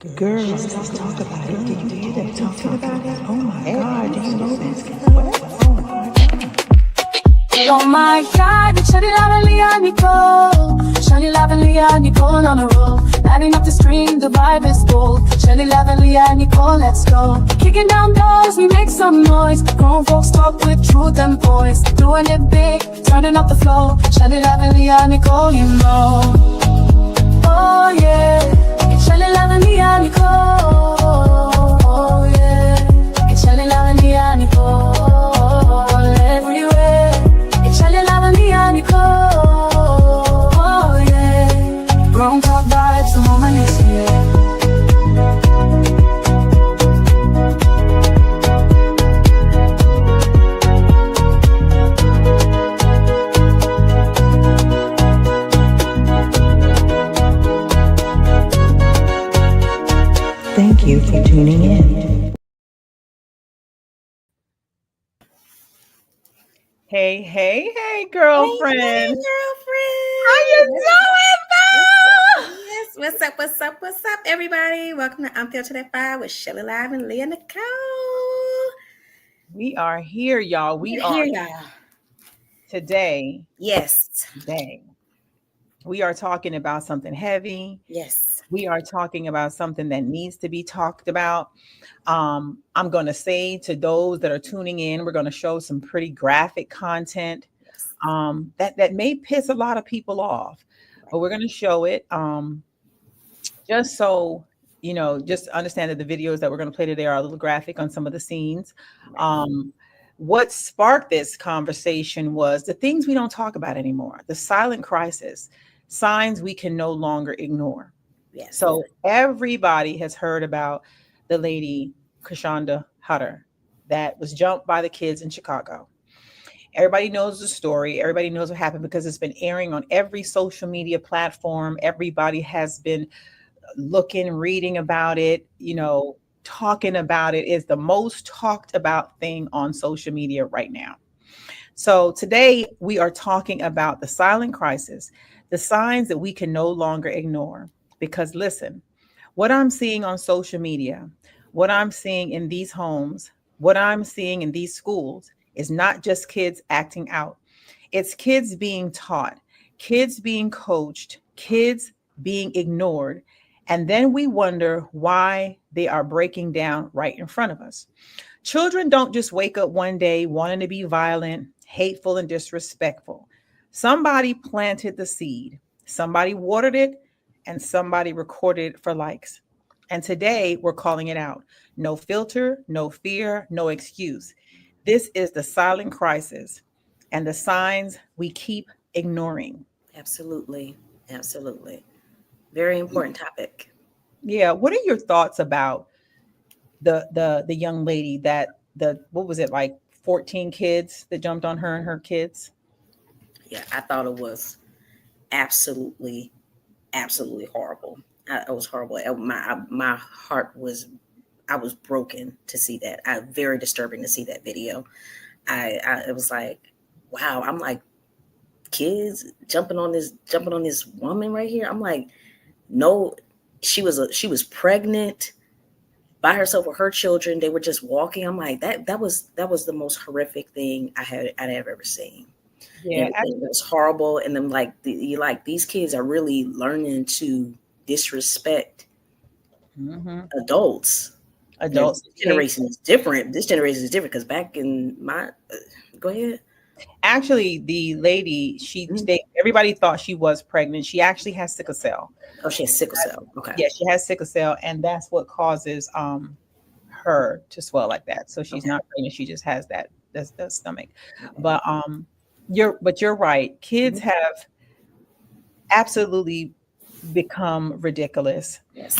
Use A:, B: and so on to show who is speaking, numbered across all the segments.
A: Girl, let's talk about it. Did you hear that talking about it? Oh my God, do you know this? What? Oh my God.
B: Oh my God, Shani Lava Leah Nicole. Shani Lava Leah Nicole on a roll. Lighting up the stream, the vibe is bold. Shani Lava Leah Nicole, let's go. Kicking down doors, we make some noise. Grown folks talk with truth and voice. Doing it big, turning up the flow. Shani Lava Leah Nicole, you know. Oh yeah, Shani Lava Leah Nicole. Oh yeah, Shani Lava Leah Nicole. Everywhere. Shani Lava Leah Nicole. Oh yeah, grown talk vibes, the moment is here.
A: Thank you for tuning in.
C: Hey, girlfriend.
D: Hey,
C: How you
D: girlfriend.
C: doing, boo?
D: Yes. What's up, everybody? Welcome to I'm Filtered at 5 with Shelly Live and Leah Nicole.
C: We are here, y'all. We are
D: here, y'all.
C: today.
D: Yes.
C: Today, we are talking about something heavy.
D: Yes.
C: We are talking about something that needs to be talked about. I'm going to say to those that are tuning in, we're going to show some pretty graphic content that may piss a lot of people off, but we're going to show it just so you know, just understand that the videos that we're going to play today are a little graphic on some of the scenes. What sparked this conversation was the things we don't talk about anymore, the silent crisis, signs we can no longer ignore.
D: Yes.
C: So everybody has heard about the lady Krishanda Hutter that was jumped by the kids in Chicago. Everybody knows the story. Everybody knows what happened because it's been airing on every social media platform. Everybody has been looking, reading about it, you know, talking about it. Is the most talked about thing on social media right now. So today we are talking about the silent crisis, the signs that we can no longer ignore. Because listen, what I'm seeing on social media, what I'm seeing in these homes, what I'm seeing in these schools is not just kids acting out. It's kids being taught, kids being coached, kids being ignored. And then we wonder why they are breaking down right in front of us. Children don't just wake up one day wanting to be violent, hateful, and disrespectful. Somebody planted the seed, somebody watered it, and somebody recorded it for likes. And today we're calling it out. No filter, no fear, no excuse. This is the silent crisis and the signs we keep ignoring.
D: Absolutely. Very important topic.
C: Yeah. What are your thoughts about the young lady that what was it, like 14 kids that jumped on her and her kids?
D: Yeah, I thought it was absolutely horrible. It was horrible. My heart was, I was broken to see that. Very disturbing to see that video. It was like, wow. I'm like, kids jumping on this woman right here. I'm like, no, she was pregnant by herself with her children. They were just walking. I'm like, that was the most horrific thing I'd ever seen.
C: Yeah,
D: It was horrible. And then these kids are really learning to disrespect adults.
C: adults.
D: This generation is different. Because back in my, go ahead.
C: Actually, the lady, everybody thought she was pregnant. She actually has sickle cell.
D: Oh, she has sickle cell. Okay.
C: Yeah, she has sickle cell, and that's what causes her to swell like that. So she's not pregnant. She just has that's the stomach.
D: Okay.
C: But you're right. Kids have absolutely become ridiculous.
D: Yes.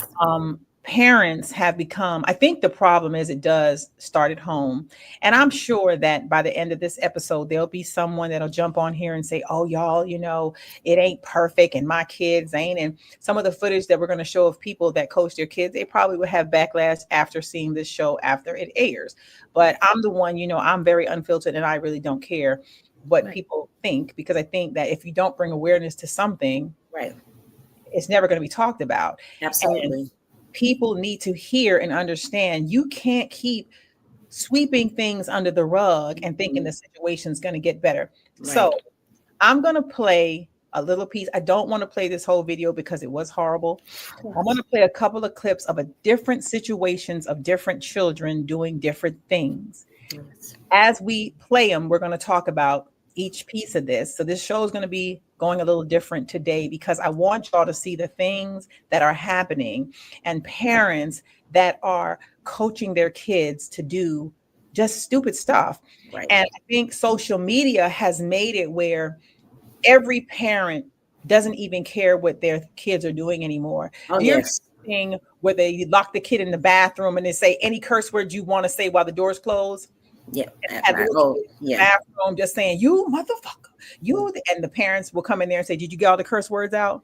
C: Parents have become, I think the problem is it does start at home. And I'm sure that by the end of this episode, there'll be someone that'll jump on here and say, oh, y'all, you know, it ain't perfect and my kids ain't. And some of the footage that we're going to show of people that coach their kids, they probably would have backlash after seeing this show after it airs. But I'm the one, you know, I'm very unfiltered and I really don't care what people think, because I think that if you don't bring awareness to something,
D: Right,
C: it's never going to be talked about.
D: absolutely.
C: people need to hear and understand you can't keep sweeping things under the rug and thinking the situation's going to get better.
D: Right.
C: So I'm going to play a little piece. I don't want to play this whole video because it was horrible. I want to play a couple of clips of a different situations of different children doing different things.
D: Yes.
C: As we play them, we're going to talk about each piece of this. So this show is going to be going a little different today because I want y'all to see the things that are happening and parents that are coaching their kids to do just stupid stuff.
D: Right.
C: And I think social media has made it where every parent doesn't even care what their kids are doing anymore.
D: Oh,
C: You're
D: yes.
C: thing where they lock the kid in the bathroom and they say any curse words you want to say while the door's closed.
D: Yeah.
C: Have the
D: Oh,
C: little kid in the
D: yeah.
C: bathroom just saying, you motherfucker, you, and the parents will come in there and say, did you get all the curse words out?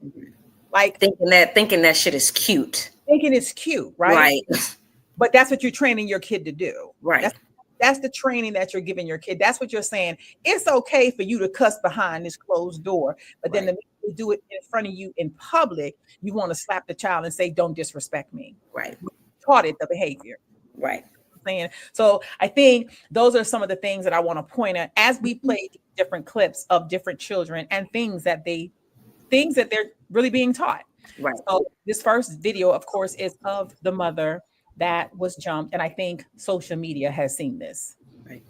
C: Like
D: Thinking that shit is cute.
C: thinking it's cute, right?
D: Right.
C: But that's what you're training your kid to do.
D: Right.
C: That's the training that you're giving your kid. That's what you're saying. It's okay for you to cuss behind this closed door, but then the minute you do it in front of you in public, you want to slap the child and say, don't disrespect me.
D: Right.
C: We taught it the behavior.
D: Right.
C: Saying. So I think those are some of the things that I want to point at as we play different clips of different children and things that they're really being taught.
D: Right.
C: So this first video, of course, is of the mother that was jumped, and I think social media has seen this.
D: Right.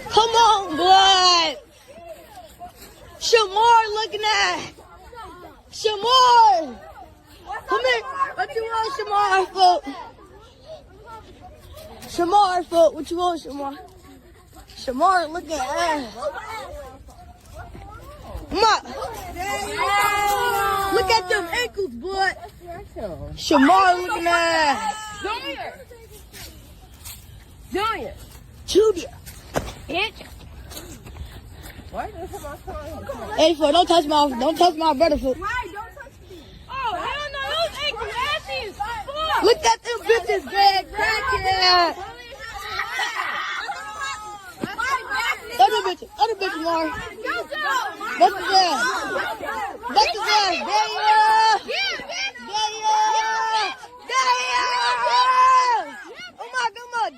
E: Come on, blood. Shamar looking at. Shamar. Come here. What you want, Shamar, foot? Shamar, foot. What you want, Shamar? Shamar looking at. Come on. Look at them ankles, boy. Shamar looking at.
F: Junior.
E: Julia.
F: Bitch.
E: Hey, foot, don't touch my brother, foot.
F: Oh, hell no. Those ankles ashy as fuck.
E: Look at them bitches, Greg. Crackhead. Other bitches, Lauren. Bust his ass. Bust his ass. Oh my God,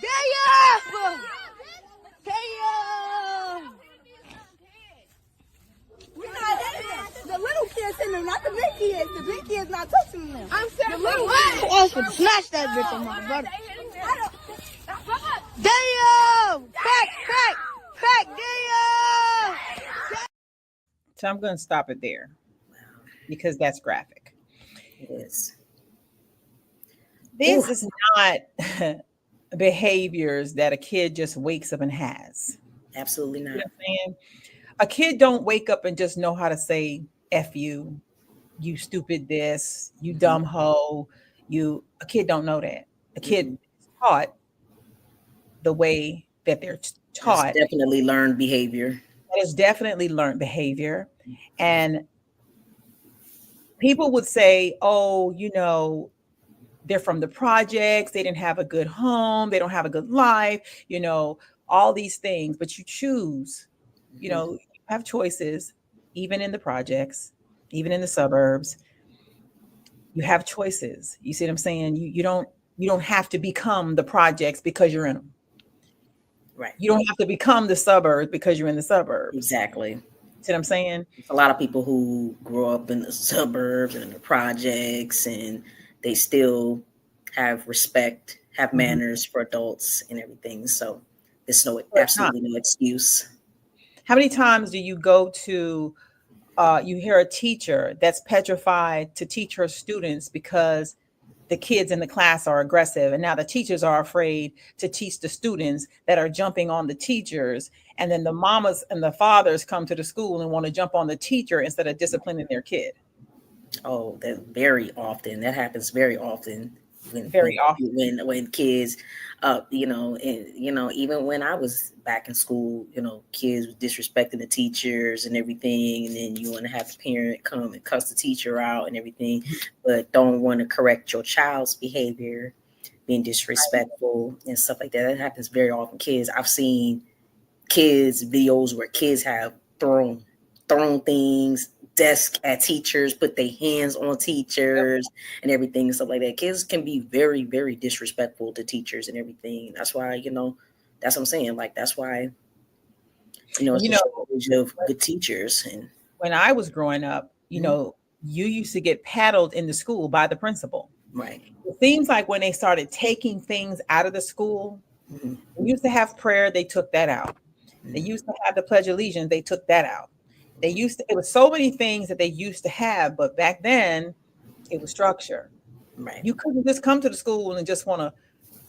G: The little kids in there, not the big kids. The big kids not touching them.
F: I'm serious.
G: The little
E: I was gonna snatch that bitch on my brother. Damn! Crack, damn!
C: So I'm going to stop it there because that's graphic.
D: It is.
C: This is not behaviors that a kid just wakes up and has.
D: Absolutely not.
C: You know what I'm saying? A kid don't wake up and just know how to say F you, you stupid this, you dumb hoe, a kid don't know that. A kid is taught the way that they're taught.
D: That's definitely learned behavior.
C: That is definitely learned behavior. And people would say, oh, they're from the projects, they didn't have a good home, they don't have a good life, all these things, but you choose, you have choices, even in the projects, even in the suburbs. You have choices. You see what I'm saying? You don't have to become the projects because you're in them.
D: Right.
C: You don't have to become the suburbs because you're in the suburbs.
D: Exactly.
C: See what I'm saying?
D: A lot of people who grow up in the suburbs and in the projects, and they still have respect, have manners for adults and everything. So there's absolutely no excuse.
C: How many times do you go to, you hear a teacher that's petrified to teach her students because the kids in the class are aggressive, and now the teachers are afraid to teach the students that are jumping on the teachers, and then the mamas and the fathers come to the school and want to jump on the teacher instead of disciplining their kid.
D: Oh, that very often. That happens very often. When kids, even when I was back in school, kids disrespecting the teachers and everything, and then you want to have the parent come and cuss the teacher out and everything, but don't want to correct your child's behavior. being disrespectful and stuff like that. That happens very often. I've seen kids videos where kids have thrown things, desk at teachers, put their hands on teachers and everything and stuff like that. Kids can be very, very disrespectful to teachers and everything. That's why, that's what I'm saying. Like, that's why, it's a shortage of good teachers. And
C: when I was growing up, you used to get paddled in the school by the principal.
D: Right.
C: It seems like when they started taking things out of the school, they used to have prayer, they took that out. They used to have the Pledge of Allegiance, they took that out. It was so many things that they used to have, but back then it was structure.
D: Right.
C: You couldn't just come to the school and just want to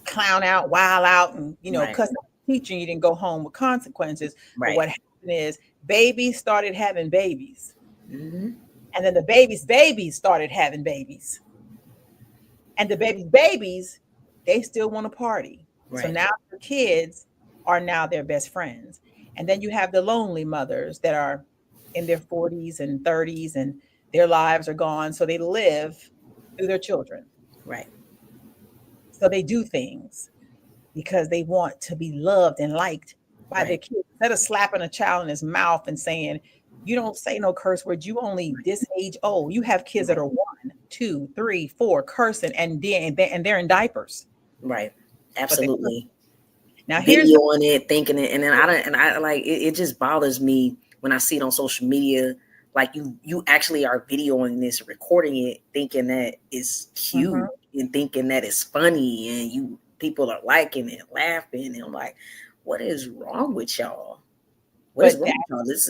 C: clown out, wild out, and cuss out the teacher. You didn't go home with consequences.
D: Right.
C: But what happened is babies started having babies,
D: Mm-hmm.
C: and then the babies started having babies, and the babies they still want to party.
D: Right.
C: So now the kids are now their best friends, and then you have the lonely mothers that are in their 40s and 30s, and their lives are gone. So they live through their children.
D: Right.
C: So they do things because they want to be loved and liked by their kids. Instead of slapping a child in his mouth and saying, you don't say no curse words, you only this age old. You have kids that are 1, 2, 3, 4 cursing and they're in diapers.
D: Right. Absolutely.
C: Now here's
D: videoing it, thinking it, and then I like it just bothers me when I see it on social media. Like you actually are videoing this, recording it, thinking that it's cute and thinking that it's funny, and people are liking it, laughing, and I'm like, what is wrong with y'all? What is wrong with y'all? This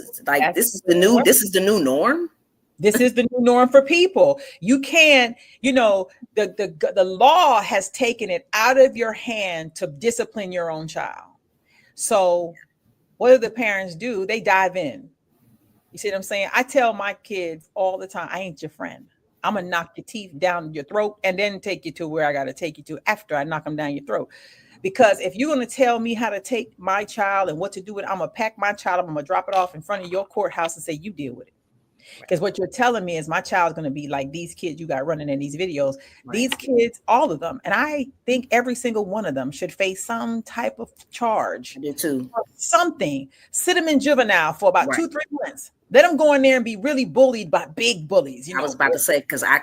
D: is the new norm.
C: This is the new norm for people. You can't, the law has taken it out of your hand to discipline your own child. So what do the parents do? They dive in. You see what I'm saying? I tell my kids all the time, I ain't your friend. I'm going to knock your teeth down your throat and then take you to where I got to take you to after I knock them down your throat. Because if you're going to tell me how to take my child and what to do with it, I'm going to pack my child up, I'm going to drop it off in front of your courthouse and say, you deal with it. Because what you're telling me is my child's going to be like these kids you got running in these videos. Right. These kids, all of them. And I think every single one of them should face some type of charge.
D: I do too.
C: Something. Sit them in juvenile for about 2-3 months. Let them go in there and be really bullied by big bullies. I was
D: about to say, because I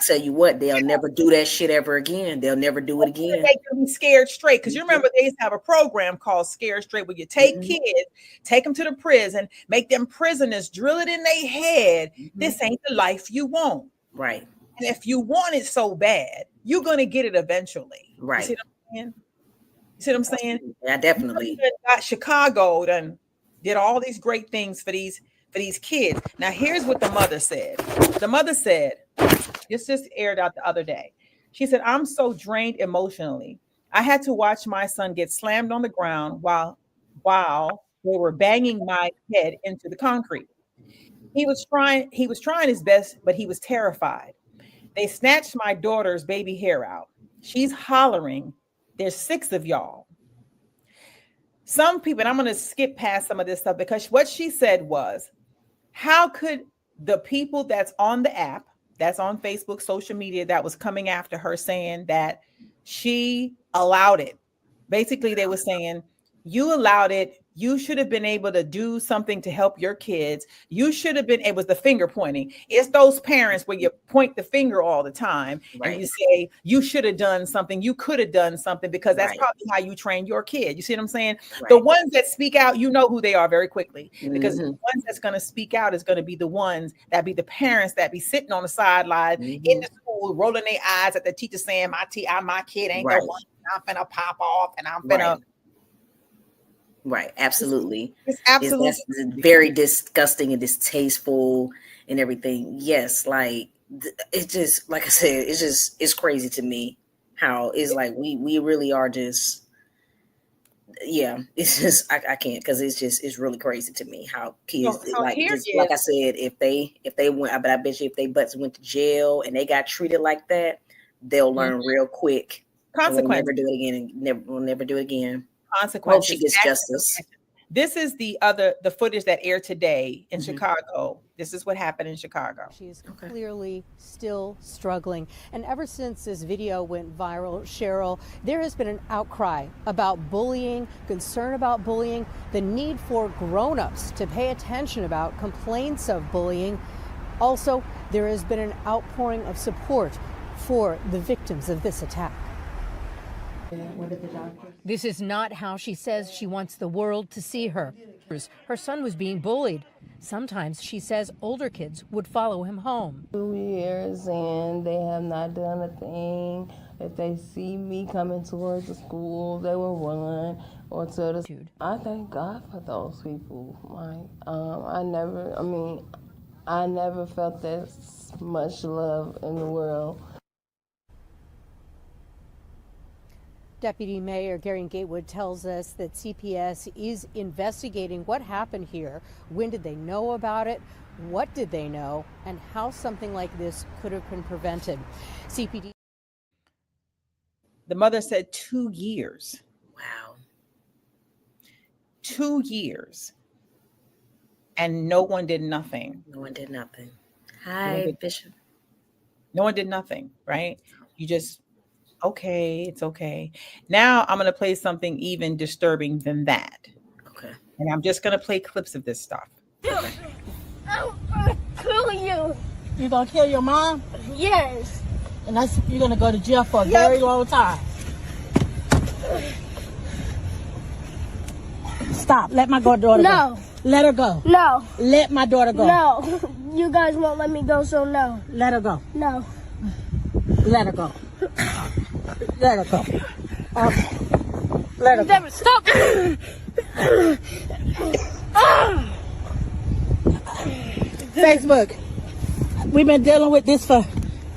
D: tell you what, they'll never do that shit ever again. They'll never do it again.
C: They can be scared straight. Because you remember they used to have a program called Scared Straight, where you take kids, take them to the prison, make them prisoners, drill it in their head. This ain't the life you want.
D: Right.
C: And if you want it so bad, you're going to get it eventually.
D: Right.
C: You see what I'm saying?
D: Yeah, definitely.
C: Chicago done did all these great things for these kids. Now, here's what the mother said. The mother said, this just aired out the other day. She said, I'm so drained emotionally. I had to watch my son get slammed on the ground while they were banging my head into the concrete. He was trying his best, but he was terrified. They snatched my daughter's baby hair out. She's hollering. There's 6 of y'all. Some people, and I'm going to skip past some of this stuff, because what she said was, how could the people that's on the app, that's on Facebook, social media, that was coming after her saying that she allowed it? Basically, they were saying, you allowed it. You should have been able to do something to help your kids. You should have been, it was the finger pointing. It's those parents where you point the finger all the time and you say, you should have done something. You could have done something, because that's probably how you train your kid. You see what I'm saying? The ones that speak out, you know who they are very quickly, because the ones that's going to speak out is going to be the ones that be the parents that be sitting on the sideline in the school, rolling their eyes at the teacher saying, my kid ain't the one. I'm finna pop off and I'm finna.
D: Right, absolutely.
C: It's absolutely
D: that's very disgusting and distasteful and everything. Yes, like it's just, like I said, it's crazy to me how it's like we really are just, it's just I can't, because it's really crazy to me how kids like I said, if they went, I bet you if they butts went to jail and they got treated like that, they'll learn real quick.
C: Consequences.
D: We'll never do it again. We'll never do it again.
C: Consequences.
D: Hope she gets justice.
C: This is the footage that aired today in Chicago. This is what happened in Chicago.
H: She is clearly still struggling. And ever since this video went viral, Cheryl, there has been an outcry about bullying, concern about bullying, the need for grown-ups to pay attention about complaints of bullying. Also, there has been an outpouring of support for the victims of this attack. This is not how she says she wants the world to see her. Her son was being bullied. Sometimes, she says, older kids would follow him home.
I: 2 years and they have not done a thing. If they see me coming towards the school, they will run or to the. I thank God for those people. I never felt this much love in the world.
H: Deputy Mayor Gary Gatewood tells us that CPS is investigating what happened here. When did they know about it? What did they know? And how something like this could have been prevented. CPD.
C: The mother said 2 years.
D: Wow.
C: 2 years. And no one did nothing.
D: No one did nothing. Hi, Bishop.
C: No one did nothing, right? You just, okay, it's okay. Now I'm going to play something even disturbing than that.
D: Okay.
C: And I'm just going to play clips of this stuff.
F: I'm gonna kill you.
E: You gonna kill your mom?
F: Yes.
E: And you're gonna go to jail for a very long time. Stop. Let my daughter go.
F: No.
E: Let her go.
F: No.
E: Let my daughter go.
F: No. You guys won't let me go, so no.
E: Let her go.
F: No.
E: Let her go. Let her go. Okay. Let her go.
F: Never stop.
E: Facebook. We've been dealing with this for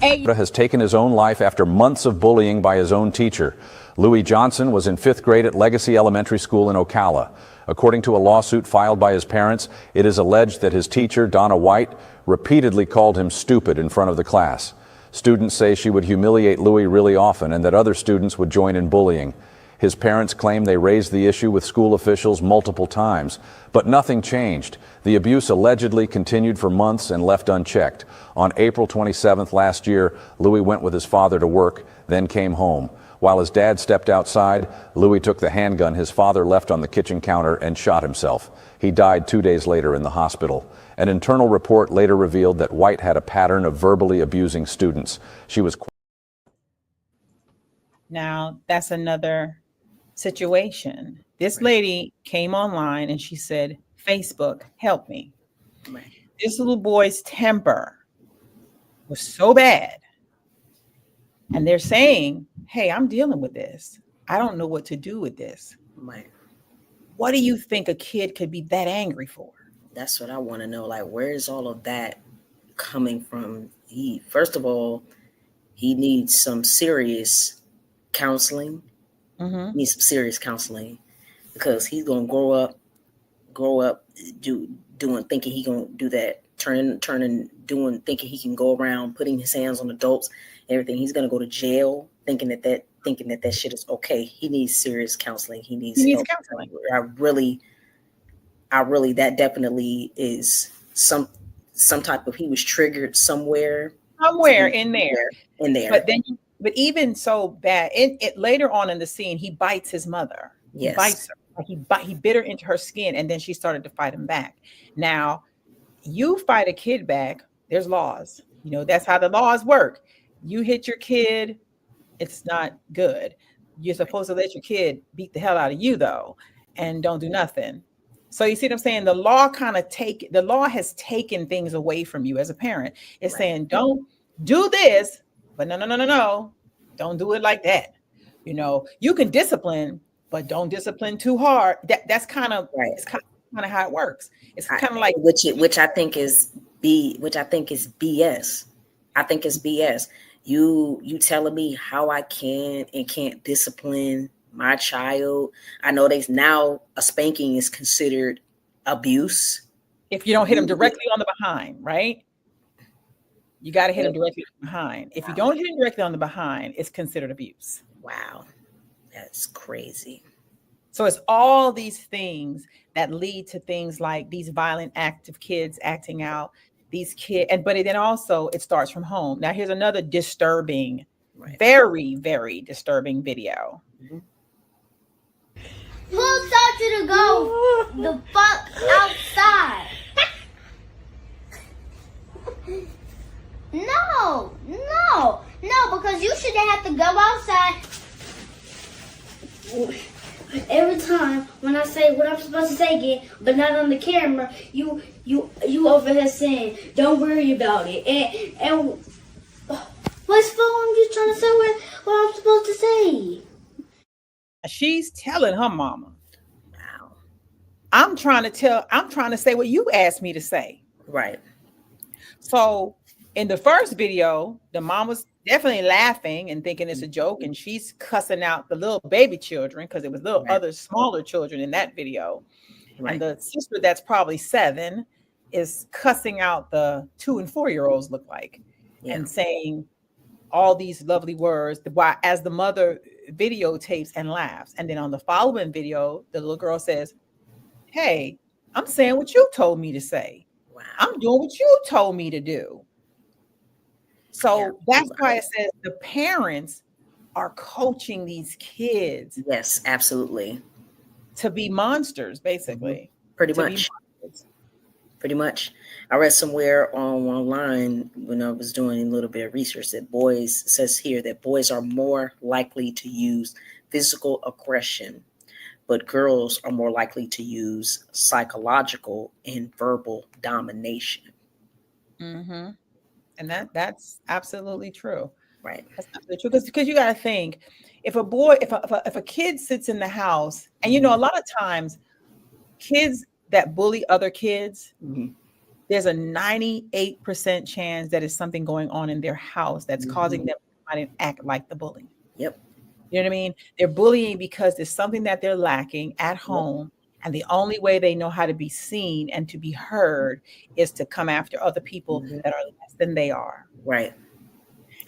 E: 8 years.
J: Has taken his own life after months of bullying by his own teacher. Louis Johnson was in 5th grade at Legacy Elementary School in Ocala. According to a lawsuit filed by his parents, it is alleged that his teacher, Donna White, repeatedly called him stupid in front of the class. Students say she would humiliate Louis really often and that other students would join in bullying. His parents claim they raised the issue with school officials multiple times, but nothing changed. The abuse allegedly continued for months and left unchecked. On April 27th last year, Louis went with his father to work, then came home. While his dad stepped outside, Louis took the handgun his father left on the kitchen counter and shot himself. He died 2 days later in the hospital. An internal report later revealed that White had a pattern of verbally abusing students. She was.
C: Now, that's another situation. This lady came online and she said, Facebook, help me.
D: Right.
C: This little boy's temper was so bad. And they're saying, hey, I'm dealing with this. I don't know what to do with this.
D: Right.
C: What do you think a kid could be that angry for?
D: That's what I want to know. Like, where is all of that coming from? First of all, he needs some serious counseling.
C: Mm-hmm.
D: He needs some serious counseling because he's gonna grow up, thinking he gonna do that, thinking he can go around putting his hands on adults, everything. He's gonna go to jail thinking that shit is okay. He needs serious counseling. He needs
C: counseling.
D: I really, that definitely is some type of, he was triggered somewhere
C: in there. But even so bad, it later on in the scene, he bites his mother.
D: Yes.
C: He bites her. He bit her into her skin, and then she started to fight him back. Now, you fight a kid back, there's laws. You know, that's how the laws work. You hit your kid, it's not good. You're supposed to let your kid beat the hell out of you, though, and don't do nothing. So you see what I'm saying? The law has taken things away from you as a parent. It's saying, don't do this, but no. Don't do it like that. You know, you can discipline, but don't discipline too hard. That's kind of right. It's kind of how it works. It's kind of like
D: which I think is BS. I think it's BS. You telling me how I can and can't discipline my child. I know now a spanking is considered abuse.
C: If you don't hit them directly on the behind, right? You got to hit them directly on the behind. If you don't hit them directly on the behind, it's considered abuse.
D: Wow. That's crazy.
C: So it's all these things that lead to things like these violent active kids acting out, these kids, but then also it starts from home. Now here's another disturbing, very, very disturbing video.
F: Who told you to go the fuck outside? No, because you shouldn't have to go outside. Every time when I say what I'm supposed to say again, but not on the camera, you over here saying, "Don't worry about it." And what's wrong? I'm just trying to say what I'm supposed to say.
C: She's telling her mama, "Wow, I'm trying to say what you asked me to say."
D: Right.
C: So in the first video, the mom was definitely laughing and thinking it's a joke, and she's cussing out the little baby children because it was little other smaller children in that video. Right. And the sister that's probably 7 is cussing out the 2 and 4-year-olds look like, and saying all these lovely words as the mother videotapes and laughs. And then on the following video, the little girl says, "Hey, I'm saying what you told me to say. Wow. I'm doing what you told me to do." So that's why it says the parents are coaching these kids.
D: Yes, absolutely.
C: To be monsters, basically.
D: Pretty much. I read somewhere online when I was doing a little bit of research that says here that boys are more likely to use physical aggression, but girls are more likely to use psychological and verbal domination.
C: Mm-hmm. And that's absolutely true.
D: Right.
C: That's absolutely true. Because you got to think, if a kid sits in the house, and a lot of times kids that bully other kids, there's a 98% chance that is something going on in their house that's causing them to act like the bully.
D: Yep.
C: You know what I mean? They're bullying because there's something that they're lacking at home. And the only way they know how to be seen and to be heard is to come after other people that are less than they are.
D: Right.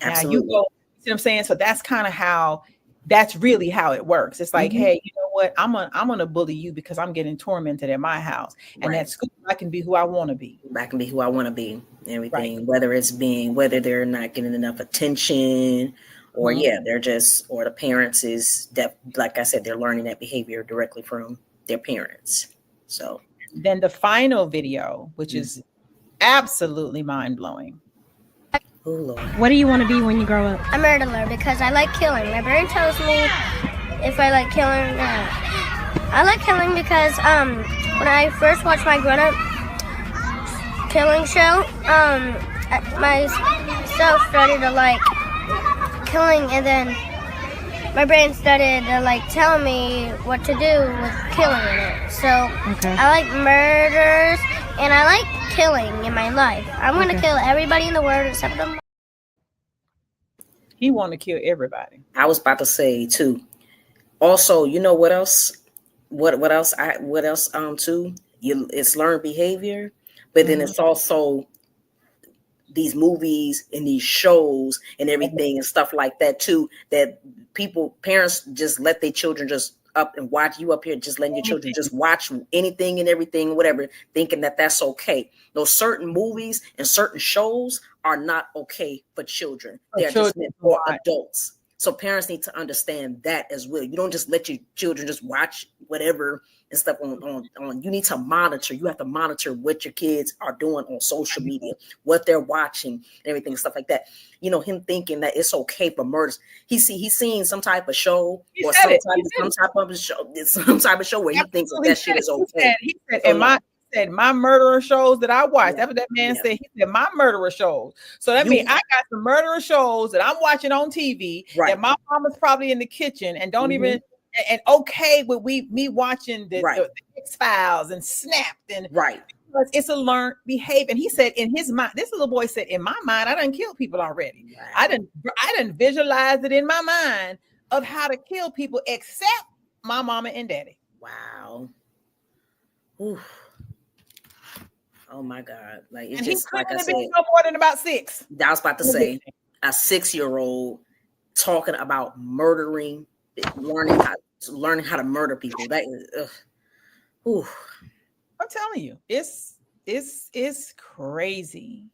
D: Absolutely.
C: Now see what I'm saying? So that's really how it works. It's like, hey, you know what? I'm gonna bully you because I'm getting tormented at my house. And at school, I can be who I want to be.
D: I can be who I want to be. Everything, whether they're not getting enough attention, or they're just, or the parents is that, like I said, they're learning that behavior directly from their parents. So
C: then the final video, which is absolutely mind-blowing.
D: Oh, Lord.
K: What do you want to be when you grow up?
F: A murderer, because I like killing. My brain tells me if I like killing or not. I like killing because when I first watched my grown-up killing show, myself started to like killing, and then my brain started to like tell me what to do with killing in it. So I like murders and I like killing in my life. I'm gonna kill everybody in the world except them.
C: He want to kill everybody.
D: I was about to say too. Also, you know what else? What else too? It's learned behavior, but then it's also these movies and these shows and everything and stuff like that too, that parents just let their children just up and watch you up here, just letting your children just watch anything and everything, whatever, thinking that that's okay. Those certain movies and certain shows are not okay for children. They're just meant for adults. So parents need to understand that as well. You don't just let your children just watch whatever and stuff on. You need to monitor. You have to monitor what your kids are doing on social media, what they're watching, and everything, stuff like that. Him thinking that it's okay for murders. He's seen some type of show or some type of show where he thinks that shit is okay.
C: He said, my murderer shows that I watch. That's what that man said. He said, my murderer shows. So that means I got some murderer shows that I'm watching on TV that my mama's probably in the kitchen and don't even, and okay with me watching the X-Files and Snapped and because it's a learned behavior. And he said in his mind, this little boy said, in my mind, I done killed people already. I done visualized it in my mind of how to kill people except my mama and daddy.
D: Wow. Oof. Oh my God. Like it's
C: and
D: just like I said,
C: no more than about 6.
D: I was about to say a 6-year-old talking about murdering learning how to murder people. That is, ooh.
C: I'm telling you, it's crazy.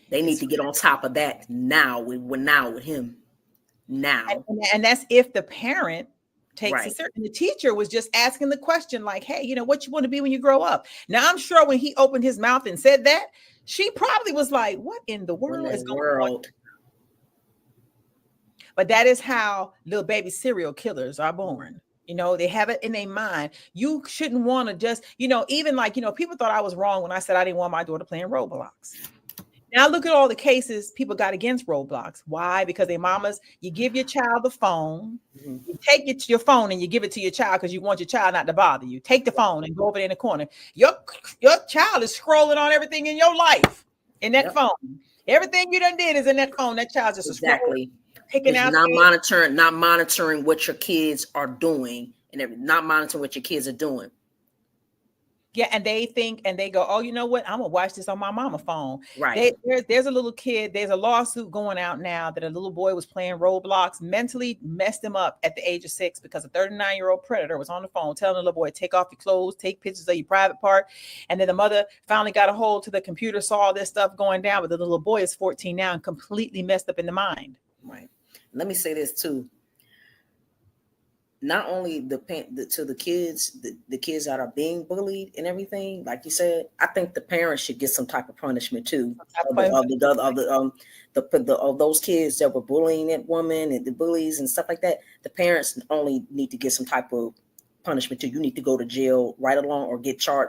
D: They need to get on top of that now with him now.
C: And that's if the parent takes
D: Right.
C: a certain. The teacher was just asking the question like, hey, you know, what you want to be when you grow up? Now, I'm sure when he opened his mouth and said that, she probably was like, what in the world is going on? But that is how little baby serial killers are born. You know, they have it in their mind. You shouldn't want to just, you know, even like, you know, people thought I was wrong when I said I didn't want my daughter playing Roblox. Now look at all the cases people got against Roblox. Why? Because their mamas, you give your child the phone, you take your phone and you give it to your child because you want your child not to bother you. Take the phone and go over there in the corner. Your child is scrolling on everything in your life in that phone. Everything you done did is in that phone. That child's just
D: Exactly.
C: Picking out
D: not monitoring what your kids are doing and not monitoring what your kids are doing.
C: Yeah, and they think and they go, oh, you know what? I'm gonna watch this on my mama phone.
D: Right.
C: There's a little kid. There's a lawsuit going out now that a little boy was playing Roblox, mentally messed him up at the age of 6 because a 39-year-old predator was on the phone telling the little boy, take off your clothes, take pictures of your private part. And then the mother finally got a hold to the computer, saw all this stuff going down. But the little boy is 14 now and completely messed up in the mind.
D: Right. Let me say this too. Not only the kids, the kids that are being bullied and everything, like you said, I think the parents should get some type of punishment too. Of those kids that were bullying that woman and the bullies and stuff like that. The parents only need to get some type of punishment too. You need to go to jail right along or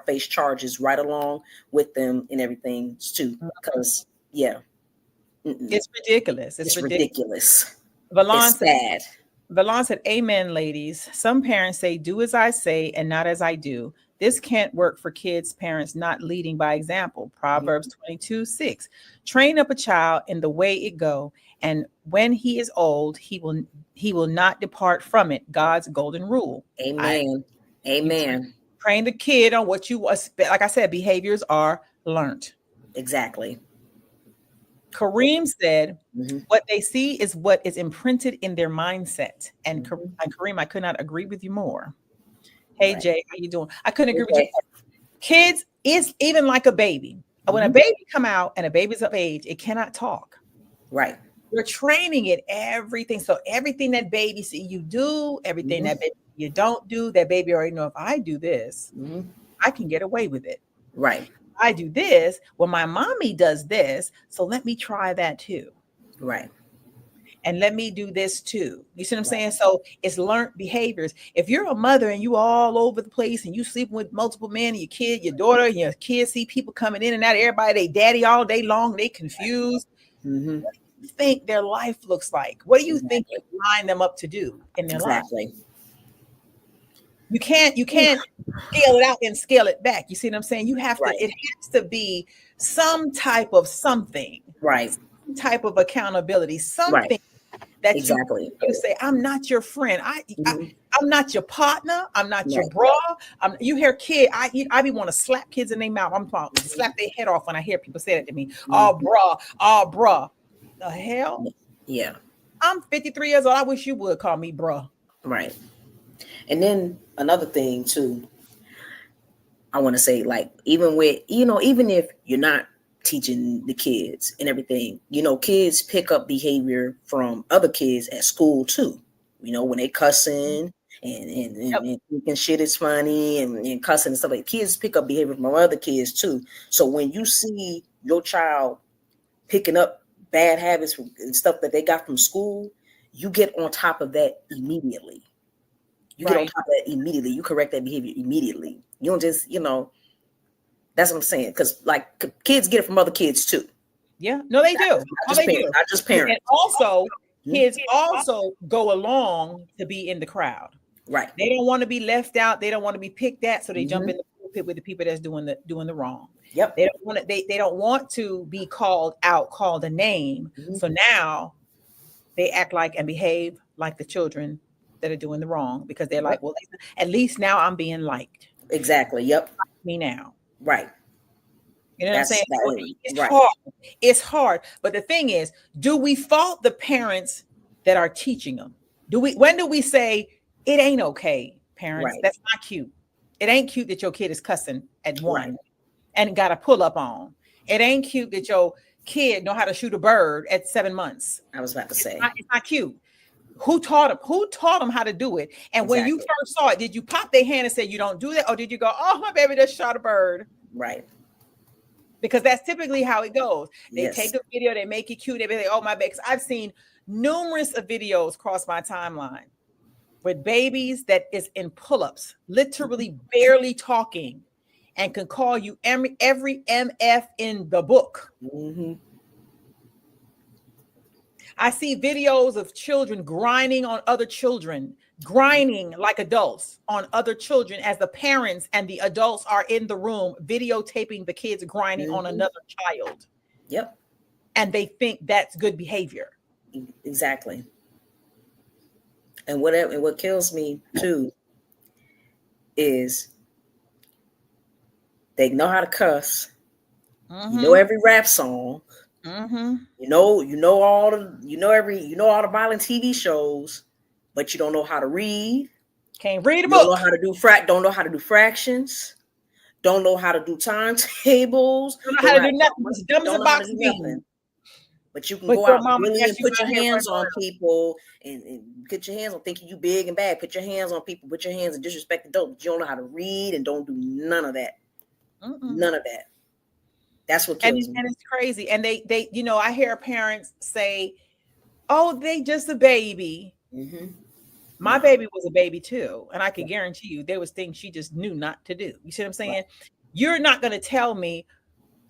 D: face charges right along with them and everything too. Because
C: it's ridiculous.
D: It's ridiculous.
C: Valon
D: said,
C: Valon said, amen, ladies. Some parents say, do as I say and not as I do. This can't work for kids, parents not leading by example. Proverbs 22:6. Train up a child in the way it go, and when he is old, he will not depart from it. God's golden rule.
D: Amen. Amen.
C: Train the kid on what you want. Like I said, behaviors are learned.
D: Exactly.
C: Kareem said, what they see is what is imprinted in their mindset. And Kareem, I could not agree with you more. Hey, Jay, how you doing? I couldn't agree with you. Kids is even like a baby. When a baby come out and a baby's of age, it cannot talk.
D: Right.
C: You're training it everything. So everything that baby see you do, everything that baby you don't do, that baby already know if I do this, I can get away with it.
D: Right.
C: I do this, well, my mommy does this, so let me try that too.
D: Right.
C: And let me do this too. You see what I'm saying? So it's learned behaviors. If you're a mother and you all over the place and you sleeping with multiple men, your kid, your daughter, your kids see people coming in and out, everybody, they daddy all day long, they confused. What do you think their life looks like? What do you think you line them up to do in their life? You can't scale it out and scale it back. You see what I'm saying? You have to, it has to be some type of something,
D: right?
C: Some type of accountability, something that you say, I'm not your friend. I'm not your partner. I'm not your bro. You hear kid, I be want to slap kids in their mouth. I'm talking slap their head off when I hear people say that to me. Oh, bruh. The hell?
D: Yeah.
C: I'm 53 years old. I wish you would call me bruh.
D: Right. And then another thing too, I want to say, like, even if you're not teaching the kids and everything, kids pick up behavior from other kids at school too. When they cussing and thinking shit is funny and cussing and stuff, like kids pick up behavior from other kids too. So when you see your child picking up bad habits and stuff that they got from school, you get on top of that immediately. You get on top of that immediately. You correct that behavior immediately. You don't just, that's what I'm saying. Because like kids get it from other kids too.
C: Yeah, no, they do.
D: Not just parents.
C: And also, kids also go along to be in the crowd.
D: Right.
C: They don't want to be left out. They don't want to be picked at. So they jump in the pit with the people that's doing the wrong.
D: Yep.
C: They don't want to. They don't want to be called out, called a name. So now they act like and behave like the children that are doing the wrong, because they're like, well, at least now I'm being liked.
D: Exactly. Yep.
C: Like me now.
D: Right.
C: You know what I'm saying? It's hard. It's hard. But the thing is, do we fault the parents that are teaching them? When do we say it ain't okay, parents?
D: Right.
C: That's not cute. It ain't cute that your kid is cussing at 1
D: Right.
C: and got a pull up on. It ain't cute that your kid know how to shoot a bird at 7 months.
D: I was about to say.
C: It's not cute. Who taught them how to do it? And when you first saw it, did you pop their hand and say you don't do that? Or did you go, oh, my baby just shot a bird?
D: Right.
C: Because that's typically how it goes. They
D: Yes.
C: take a video, they make it cute, they be like, oh, my baby. 'Cause I've seen numerous of videos cross my timeline with babies that is in pull-ups, literally barely talking, and can call you every MF in the book.
D: Mm-hmm.
C: I see videos of children grinding on other children, grinding like adults on other children as the parents and the adults are in the room videotaping the kids grinding on another child.
D: Yep.
C: And they think that's good behavior.
D: Exactly. And what kills me too is they know how to cuss.
C: Mm-hmm.
D: You know every rap song.
C: Mm-hmm.
D: You know all the violent TV shows, but you don't know how to read.
C: Can't read a
D: book. Don't know how to do fractions. Don't know how to do timetables.
C: Don't know how to do nothing. It's dumb as a box of beans.
D: But you can go out really and put your hands on people and get your hands on thinking you big and bad. Put your hands on people. Put your hands and disrespect adults. You don't know how to read and don't do none of that. None of that. That's what kills me.
C: And it's crazy. And they I hear parents say, "Oh, they just a baby."
D: Mm-hmm.
C: My baby was a baby too, and I can guarantee you there was things she just knew not to do. You see what I'm saying? Right. You're not going to tell me,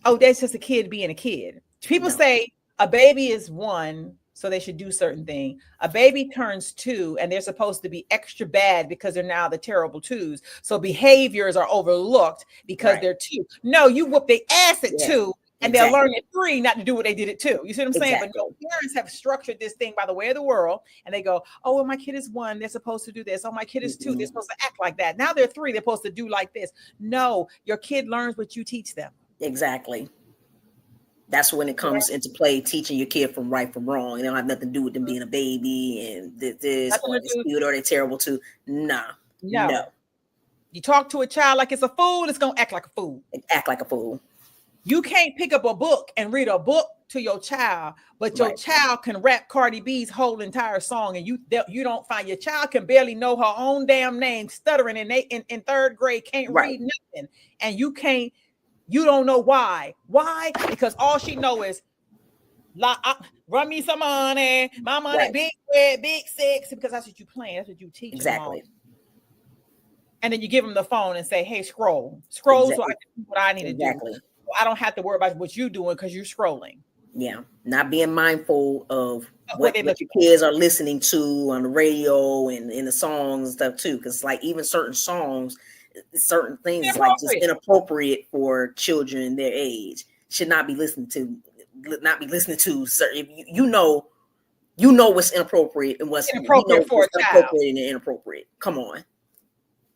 C: "Oh, that's just a kid being a kid." People say a baby is 1, so they should do certain thing. A baby turns 2, and they're supposed to be extra bad because they're now the terrible 2s. So behaviors are overlooked because they're 2. No, you whoop their ass at 2, and they'll learn at 3 not to do what they did at 2. You see what I'm saying? But no, parents have structured this thing by the way of the world, and they go, "Oh, well, my kid is 1, they're supposed to do this. Oh, my kid is 2, they're supposed to act like that. Now they're 3, they're supposed to do like this." No, your kid learns what you teach them.
D: Exactly. That's when it comes into play, teaching your kid from right from wrong. It don't have nothing to do with them being a baby and this or this cute or they're terrible too. No.
C: You talk to a child like it's a fool, it's gonna act like a fool.
D: Act like a fool.
C: You can't pick up a book and read a book to your child, but your child can rap Cardi B's whole entire song, and you don't find your child can barely know her own damn name, stuttering in 3rd grade, can't read nothing, and you don't know why. Why? Because all she know is run me some money, my money, big red, big six, because that's what you playing, that's what you teach.
D: Exactly.
C: And then you give them the phone and say, "Hey, scroll so I can do what I need to do. I don't have to worry about what you're doing because you're scrolling."
D: Yeah, not being mindful of what your kids are listening to on the radio and in the songs and stuff too. Because like even certain songs, certain things is like just inappropriate for children their age. Should not be listening to. Certain, you know what's inappropriate and what's inappropriate for a child. Appropriate and inappropriate. Come on.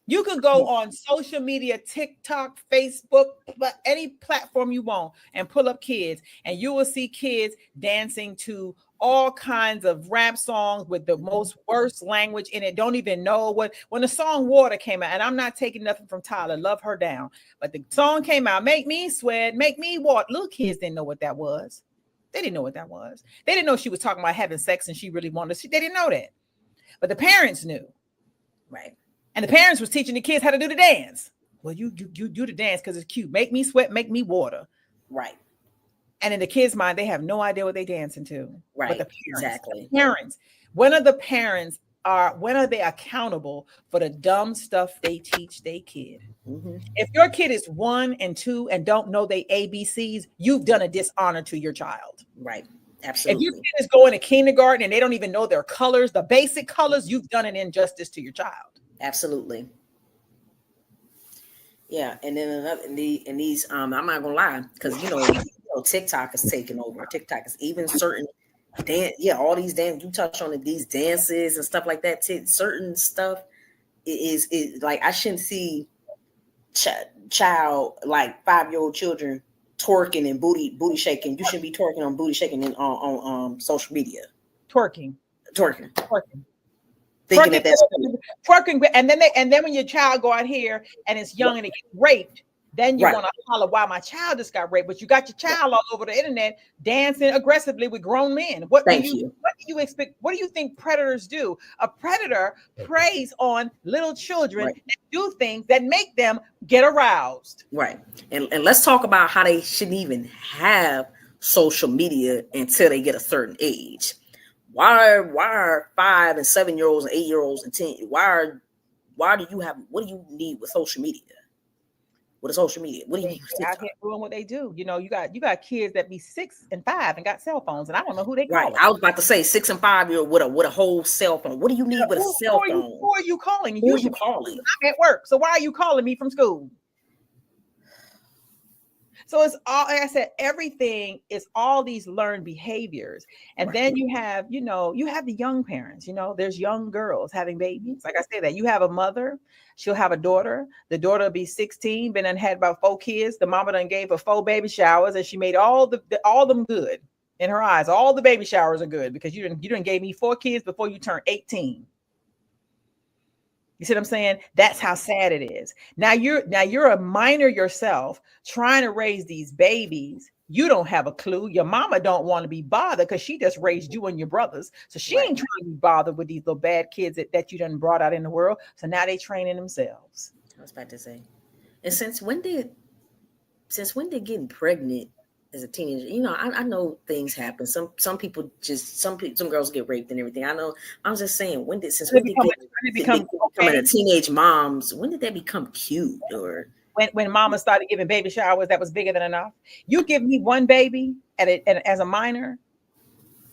C: You could go on social media, TikTok, Facebook, but any platform you want, and pull up kids, and you will see kids dancing to all kinds of rap songs with the most worst language in it. Don't even know when the song Water came out, and I'm not taking nothing from Tyler, love her down, but the song came out, make me sweat, make me water. Little kids didn't know what that was. They didn't know what that was. They didn't know she was talking about having sex and she really wanted to. They didn't know that, but the parents knew.
D: Right.
C: And the parents was teaching the kids how to do the dance. Well, you do the dance because it's cute. Make me sweat, make me water.
D: Right.
C: And in the kids' mind, they have no idea what they're dancing to.
D: Right.
C: But the parents, when are they accountable for the dumb stuff they teach their kid?
D: Mm-hmm.
C: If your kid is 1 and 2 and don't know they ABCs, you've done a dishonor to your child.
D: Right. Absolutely.
C: If your kid is going to kindergarten and they don't even know their colors, the basic colors, you've done an injustice to your child.
D: Absolutely. Yeah, and then these I'm not gonna lie, because you know TikTok is taking over. TikTok is even certain all these dance. You touch on these dances and stuff like that. Certain stuff is like I shouldn't see child like 5-year-old children twerking and booty shaking. You shouldn't be twerking on booty shaking on social media.
C: Twerking.
D: thinking that that's cool.
C: Twerking, and then when your child go out here and it's young and it gets raped, then you want to holler, why my child just got raped, but you got your child all over the internet dancing aggressively with grown men. What do you expect? What do you think predators do? A predator preys on little children that do things that make them get aroused.
D: Right. And let's talk about how they shouldn't even have social media until they get a certain age. Why are 5 and 7 year olds and 8 year olds and 10? Why do you need with social media? What is social media? What do you mean?
C: Out here doing what they do. You know, you got kids that be 6 and 5 and got cell phones, and I don't know who they call.
D: Right. I was about to say 6 and 5 year old with a whole cell phone. What do you need with a cell phone?
C: Who are you calling?
D: Who are you calling?
C: I'm at work, so why are you calling me from school? So it's all, like I said, everything is all these learned behaviors. And then you have the young parents, there's young girls having babies. Like I say that you have a mother, she'll have a daughter. The daughter will be 16, been and had about 4 kids. The mama done gave her 4 baby showers and she made all them good in her eyes. All the baby showers are good because you didn't gave me 4 kids before you turned 18. You see what I'm saying? That's how sad it is. Now you're a minor yourself trying to raise these babies. You don't have a clue. Your mama don't want to be bothered because she just raised you and your brothers. So she ain't trying to be bothered with these little bad kids that you done brought out in the world. So now they training themselves.
D: I was about to say. And since when did getting pregnant as a teenager, I know things happen. Some people some girls get raped and everything. I know. I was just saying, when did becoming a teenage moms, when did that become cute? Or
C: when mama started giving baby showers that was bigger than enough. You give me one baby as a minor,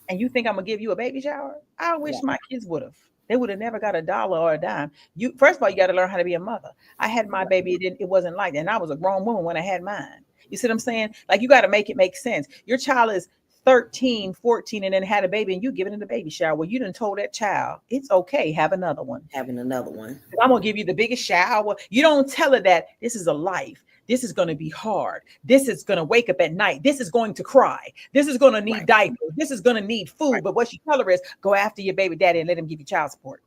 C: and you think I'm gonna give you a baby shower? I wish my kids would have. They would have never got $1 or a dime. First of all, you got to learn how to be a mother. I had my baby, it wasn't like that. And I was a grown woman when I had mine. You see what I'm saying? Like, you got to make it make sense. Your child is 13, 14, and then had a baby, and you giving it a baby shower. Well, you done told that child, it's okay, have another one.
D: Having another one.
C: I'm going to give you the biggest shower. You don't tell her that this is a life. This is going to be hard. This is going to wake up at night. This is going to cry. This is going to need diapers. This is going to need food. But what you tell her is, go after your baby daddy and let him give you child support.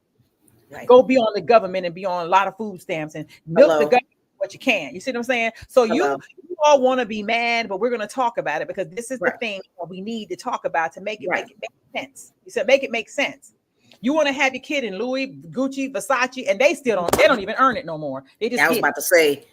C: Go be on the government and be on a lot of food stamps and milk the government what you can. You see what I'm saying? So you all want to be mad, but we're going to talk about it because this is the thing that we need to talk about to make it make sense. You said make it make sense. You want to have your kid in Louis, Gucci, Versace, and they don't even earn it no more. They just
D: I was about to say,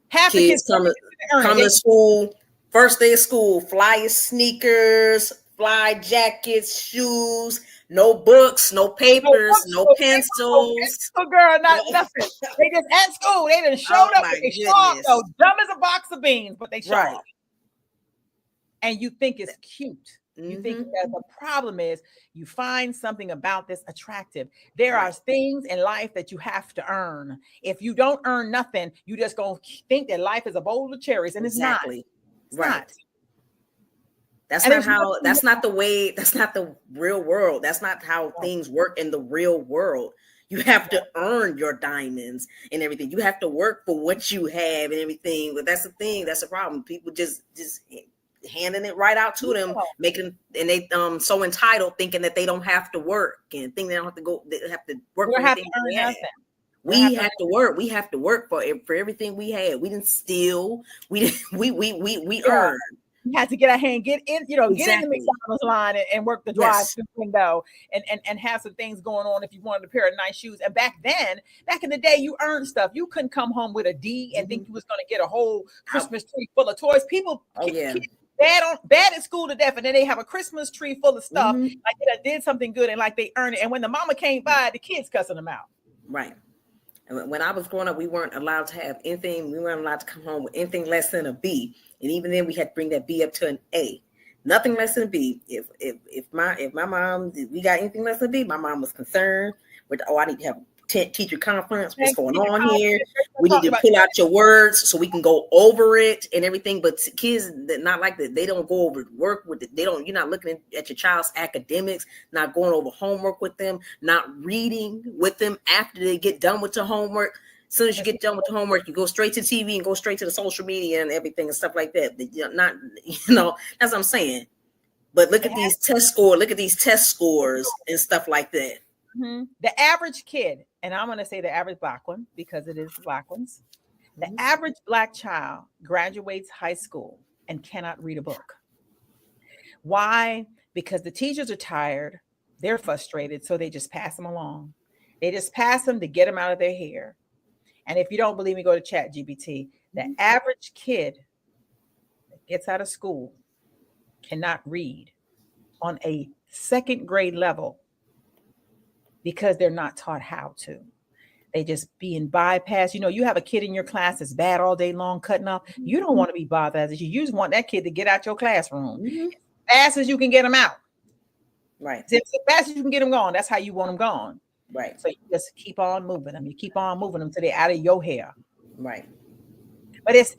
C: half
D: kids
C: the kids
D: come to school, first day of school, fly sneakers, fly jackets, shoes, no books, no papers, no pencils.
C: No girl, nothing. They just at school. They done showed up. They showed so dumb as a box of beans, but they showed up. And you think it's cute. You think that the problem is you find something about this attractive. There are things in life that you have to earn. If you don't earn nothing, you just gonna think that life is a bowl of cherries, and it's not. It's not.
D: That's not the real world. That's not how things work in the real world. You have to earn your diamonds and everything. You have to work for what you have and everything. But that's the thing. That's the problem. People just handing it right out to them, and they so entitled, thinking that they don't have to work and think they don't have to go. They have to work for everything they have. We have to work. We have to work for everything we have. We didn't steal. We earned.
C: You had to get out here and get in the McDonald's line and work the drive-through window and have some things going on if you wanted a pair of nice shoes. And back in the day, you earned stuff. You couldn't come home with a D and think you was going to get a whole Christmas tree full of toys. People, kids, bad at school to death, and then they have a Christmas tree full of stuff like they did something good and like they earned it. And when the mama came by, the kids cussing them out.
D: Right. And when I was growing up, we weren't allowed to have anything. We weren't allowed to come home with anything less than a B. And even then, we had to bring that B up to an A. Nothing less than a B. If my mom, we got anything less than a B, my mom was concerned with, I need to have a teacher conference. What's going on here? We need to pull out your words so we can go over it and everything. But kids that not like that, they don't go over work with it. You're not looking at your child's academics, not going over homework with them, not reading with them after they get done with the homework. As soon as you get done with the homework, you go straight to TV and go straight to the social media and everything and stuff like that. That's what I'm saying. But look at these test scores. Look at these test scores and stuff like that.
C: The average kid, and I'm going to say the average Black one because it is the Black ones. The average Black child graduates high school and cannot read a book. Why? Because the teachers are tired, they're frustrated, so they just pass them along. They just pass them to get them out of their hair. And if you don't believe me, go to ChatGPT. The average kid that gets out of school cannot read on a second grade level because they're not taught how to. They just being bypassed. You know, you have a kid in your class that's bad all day long, cutting up. You don't want to be bothered. You just want that kid to get out your classroom as fast as you can get them out.
D: Right.
C: As fast as you can get them gone. That's how you want them gone.
D: Right.
C: So you just keep on moving them. You keep on moving them till they're out of your hair.
D: Right.
C: But it's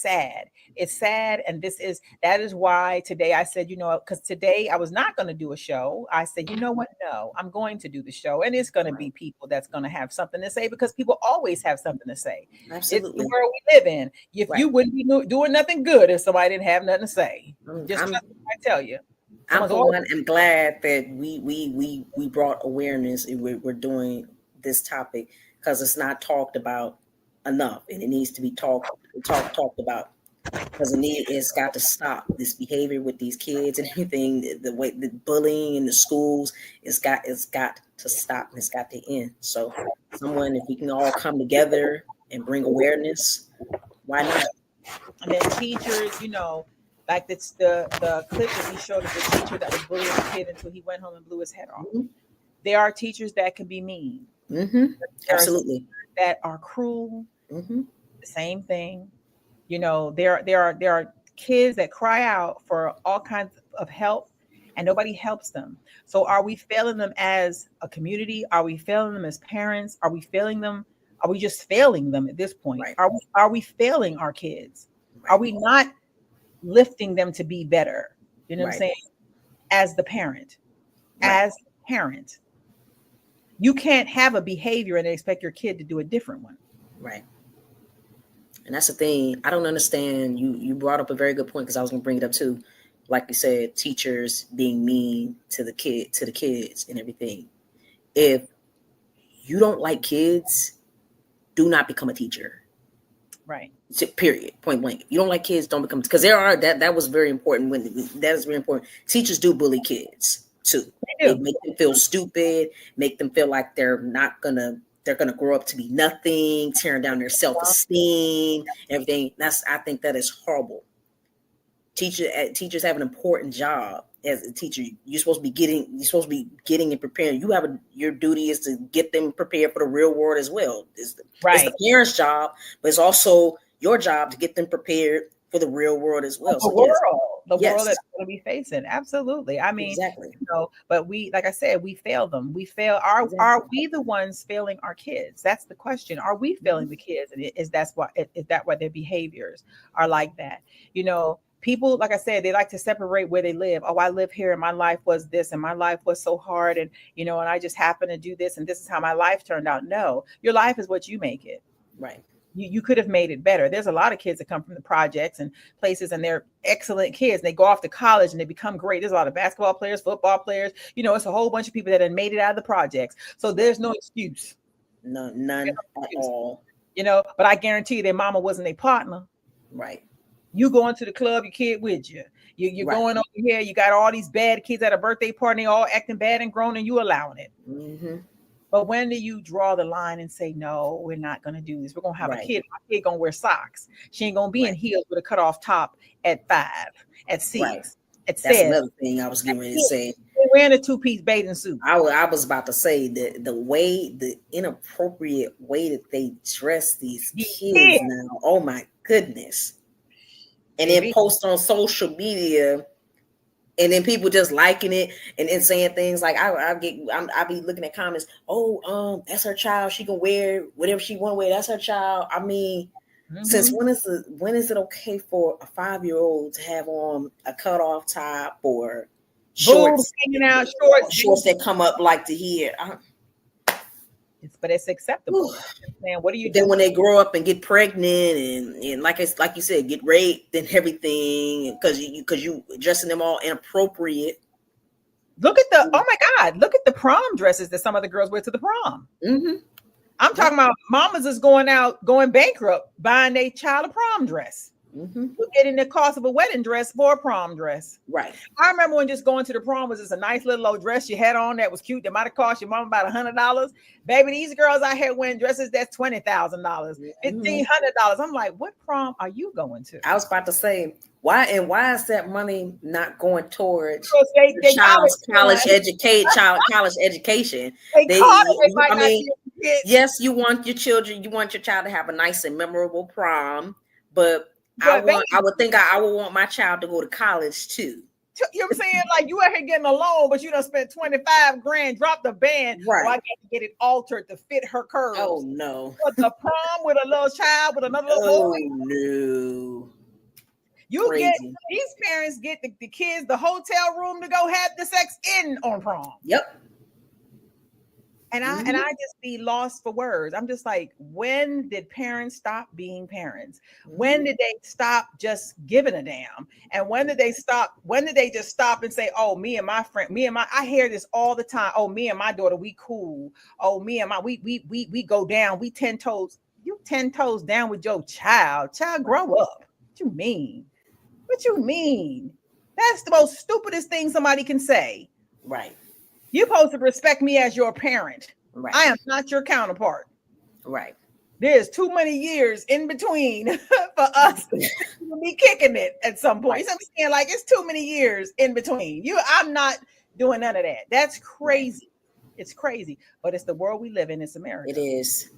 C: sad. It's sad, and that is why today I said, you know, because today I was not going to do a show. I said, you know what? No, I'm going to do the show, and it's going to be people that's going to have something to say because people always have something to say.
D: Absolutely.
C: It's the world we live in. If you wouldn't be doing nothing good if somebody didn't have nothing to say. Just trust me, I tell you.
D: I'm glad that we brought awareness and we're doing this topic because it's not talked about enough, and it needs to be talked about because it's got to stop this behavior with these kids and everything. The way the bullying in the schools, it's got to stop and it's got to end. So, if we can all come together and bring awareness, why not?
C: And then teachers, you know, like it's the clip that we showed of the teacher that was bullying the kid until he went home and blew his head off. There are teachers that can be mean.
D: Absolutely.
C: That are cruel. The same thing. You know, there are kids that cry out for all kinds of help and nobody helps them. So are we failing them as a community? Are we failing them as parents? Are we failing them? Are we just failing them at this point?
D: Right.
C: Are we failing our kids? Are we not lifting them to be better? You know what I'm saying? As the parent, you can't have a behavior and expect your kid to do a different one.
D: Right. And that's the thing. I don't understand. You brought up a very good point because I was going to bring it up too. Like you said, teachers being mean to the kids and everything. If you don't like kids, do not become a teacher.
C: Right.
D: Period. Point blank. If you don't like kids, don't become, because that was very important. That is very important. Teachers do bully kids too. They make them feel stupid, make them feel like they're gonna grow up to be nothing, tearing down their self-esteem, everything. I think that is horrible. Teachers have an important job as a teacher. You're supposed to be getting and preparing. Your duty is to get them prepared for the real world as well. It's the parents' job, but it's also your job to get them prepared for the real world as well.
C: The world that's going to be facing. Absolutely. I mean, exactly. You know, but we, like I said, we fail them. We fail. Are we the ones failing our kids? That's the question. Are we failing the kids? And is that why their behaviors are like that? You know, people, like I said, they like to separate where they live. Oh, I live here and my life was this and my life was so hard. And, you know, and I just happen to do this and this is how my life turned out. No, your life is what you make it.
D: Right.
C: You could have made it better. There's a lot of kids that come from the projects and places and they're excellent kids. And they go off to college and they become great. There's a lot of basketball players, football players. You know, it's a whole bunch of people that have made it out of the projects. So there's no excuse.
D: None at all.
C: You know, but I guarantee you their mama wasn't a partner.
D: Right.
C: You going to the club, your kid with you. You're going over here. You got all these bad kids at a birthday party, all acting bad and grown, and you allowing it.
D: Mm-hmm.
C: But when do you draw the line and say, no, we're not going to do this? We're going to have a kid. My kid going to wear socks. She ain't going to be in heels with a cut off top at 5, at 6, at 7.
D: That's another thing I was getting ready to say.
C: They're wearing a 2-piece bathing suit.
D: I was about to say that the inappropriate way that they dress these kids now. Oh my goodness. And then post on social media. And then people just liking it and then saying things like I be looking at comments. Oh, that's her child. She can wear whatever she want to wear. That's her child. I mean, since when is it okay for a 5-year-old to have on a cutoff top or shorts hanging out, shorts that come up like to here?
C: But it's acceptable. Man, what do you
D: then when they grow up and get pregnant and like you said, get raped and everything because you dressing them all inappropriate,
C: Look at the, oh my God, look at the prom dresses that some of the girls wear to the prom. I'm talking about mamas is going bankrupt, buying a child a prom dress. You're getting the cost of a wedding dress for a prom dress.
D: Right.
C: I remember when just going to the prom was just a nice little old dress you had on that was cute. That might have cost your mom about $100. Baby, these girls out here wearing dresses that's $20,000, $1,500. I'm like, what prom are you going to?
D: I was about to say, why is that money not going towards
C: they
D: child's college education? Yes, you want your child to have a nice and memorable prom, but I would want my child to go to college too.
C: You know what I'm saying? Like, you out here getting a loan, but you done spent 25 grand, drop the band.
D: Right.
C: I got to get it altered to fit her curves.
D: Oh no.
C: But the prom with a little child with another little boy.
D: No.
C: These parents get the kids the hotel room to go have the sex in on prom.
D: Yep.
C: And I just be lost for words. I'm just like, when did parents stop being parents? When did they stop just giving a damn? And when did they just stop and say, oh, I hear this all the time. Oh, me and my daughter, we cool. Oh, we go down. We 10 toes. You 10 toes down with your child. Child, grow up. What you mean? That's the most stupidest thing somebody can say.
D: Right.
C: You're supposed to respect me as your parent.
D: Right.
C: I am not your counterpart.
D: Right.
C: There's too many years in between for us to be kicking it at some point. You know what I'm saying? Like, it's too many years in between. I'm not doing none of that. That's crazy. It's crazy, but it's the world we live in. It's America.
D: It is.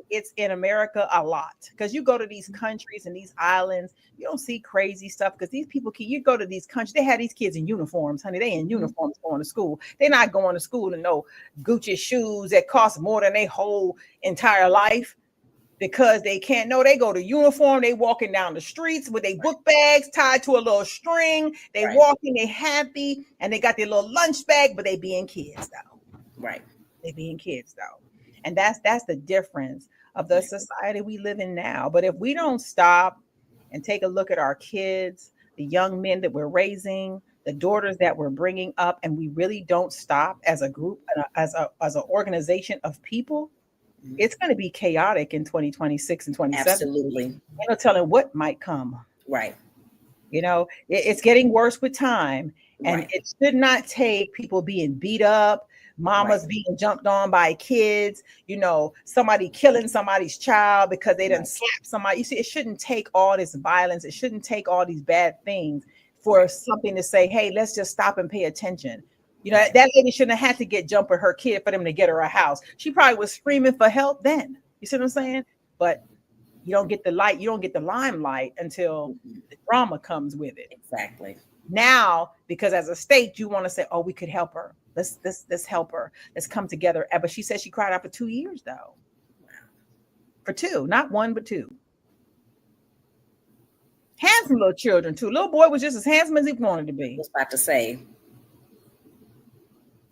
C: It's in America a lot, because you go to these countries and these islands, you don't see crazy stuff, because these people, you go to these countries, they have these kids in uniforms, honey. They in uniforms going to school. They're not going to school in no Gucci shoes that cost more than their whole entire life, because they can't. No, they go to uniform. They walking down the streets with their book bags tied to a little string. They walking, they happy, and they got their little lunch bag, but they being kids though.
D: Right.
C: They being kids though. And that's the difference of the society we live in now. But if we don't stop and take a look at our kids, the young men that we're raising, the daughters that we're bringing up, and we really don't stop as a group, as an organization of people, it's going to be chaotic in 2026 and 2027.
D: Absolutely.
C: There's no telling what might come.
D: Right.
C: It's getting worse with time, and it should not take people being beat up, mamas being jumped on by kids, somebody killing somebody's child because they done slapped somebody. You see, it shouldn't take all this violence. It shouldn't take all these bad things for something to say, hey, let's just stop and pay attention. That lady shouldn't have had to get jumped with her kid for them to get her a house. She probably was screaming for help then. You see what I'm saying? But you don't get the light. You don't get the limelight until the drama comes with it.
D: Exactly.
C: Now, because as a state, you want to say, oh, we could help her. Let's help her. Let's come together. But she said she cried out for 2 years, though. For 2, not 1, but 2. Handsome little children, too. Little boy was just as handsome as he wanted to be.
D: I was about to say.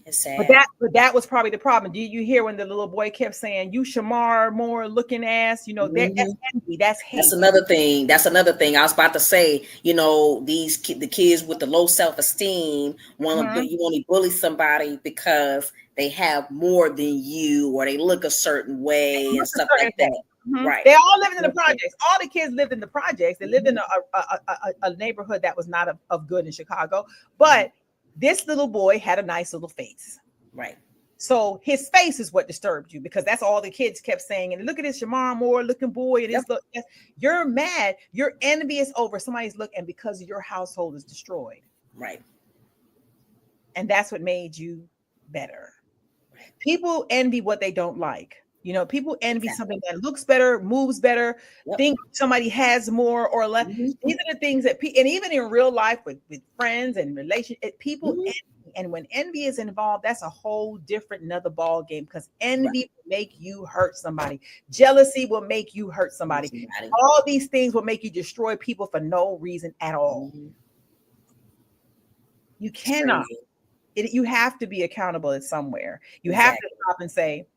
D: It's sad.
C: But that was probably the problem. Did you hear when the little boy kept saying, "You Shamar Moore looking ass"? That's envy. That's hate.
D: That's another thing. I was about to say, the kids with the low self-esteem want to bully somebody because they have more than you, or they look a certain way and stuff like that.
C: Mm-hmm.
D: Right.
C: They all lived in the projects. All the kids lived in the projects. They lived in a neighborhood that was not of good in Chicago, but this little boy had a nice little face.
D: Right.
C: So his face is what disturbed you, because that's all the kids kept saying. And look at this Shamar Moore looking boy. And you're mad. You're envious over somebody's look. And because your household is destroyed.
D: Right.
C: And that's what made you better. Right. People envy what they don't like. People envy something that looks better, moves better, think somebody has more or less. Mm-hmm. These are the things that, and even in real life with friends and relationships, people envy. And when envy is involved, that's a whole different another ball game, because envy will make you hurt somebody. Jealousy will make you hurt somebody. All these things will make you destroy people for no reason at all. Mm-hmm. You cannot. You have to be accountable at somewhere. You have to stop and say,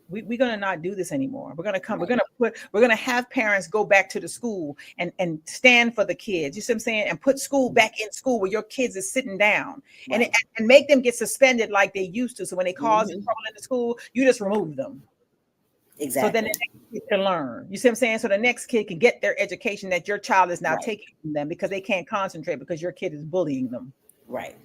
C: we're gonna not do this anymore. We're gonna have parents go back to the school and stand for the kids. You see what I'm saying? And put school back in school where your kids is sitting down, and make them get suspended like they used to. So when they cause trouble in the school, you just remove them.
D: Exactly.
C: So then the next kid can learn. You see what I'm saying? So the next kid can get their education that your child is now taking from them because they can't concentrate because your kid is bullying them.
D: Right.